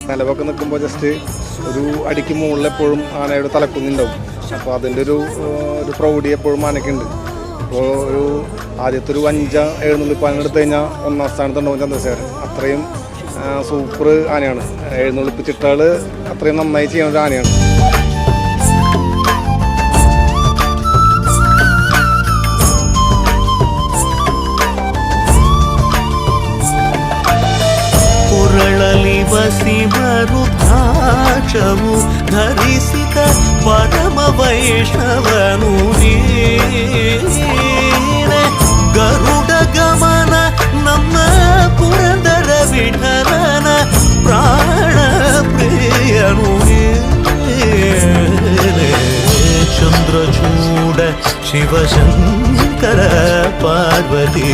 നിലവൊക്കെ നിൽക്കുമ്പോൾ ജസ്റ്റ് ഒരു അടിക്ക് മുകളിൽ എപ്പോഴും ആനയുടെ തലക്കുന്നുണ്ടാവും. അപ്പോൾ അതിൻ്റെ ഒരു പ്രൗഢി എപ്പോഴും ആനയ്ക്കുണ്ട്. അപ്പോൾ ആദ്യത്തെ ഒരു 5 എഴുന്നള്ളിപ്പാന എടുത്തു കഴിഞ്ഞാൽ 1ാം സ്ഥാനത്തുണ്ടാവും ചന്ദ്രശേഖരൻ. അത്രയും സൂപ്പർ ആനയാണ്. എഴുന്നള്ളിപ്പ് ചിട്ടകൾ അത്രയും നന്നായി ചെയ്യുന്ന ഒരു ആനയാണ്. ವಸಿಮರುದ್ರಾಕ್ಷವು ಧರಿಸಿದ ಪರಮ ವೈಷ್ಣವನು ನೀನೆ. ಗರುಡ ಗಮನ ನಮ್ಮ ಪುರಂದರ ವಿಠಲನ ಪ್ರಾಣ ಪ್ರಿಯನು ನೀನೆ. ಚಂದ್ರಚೂಡ ಶಿವಶಂಕರ ಪಾರ್ವತಿ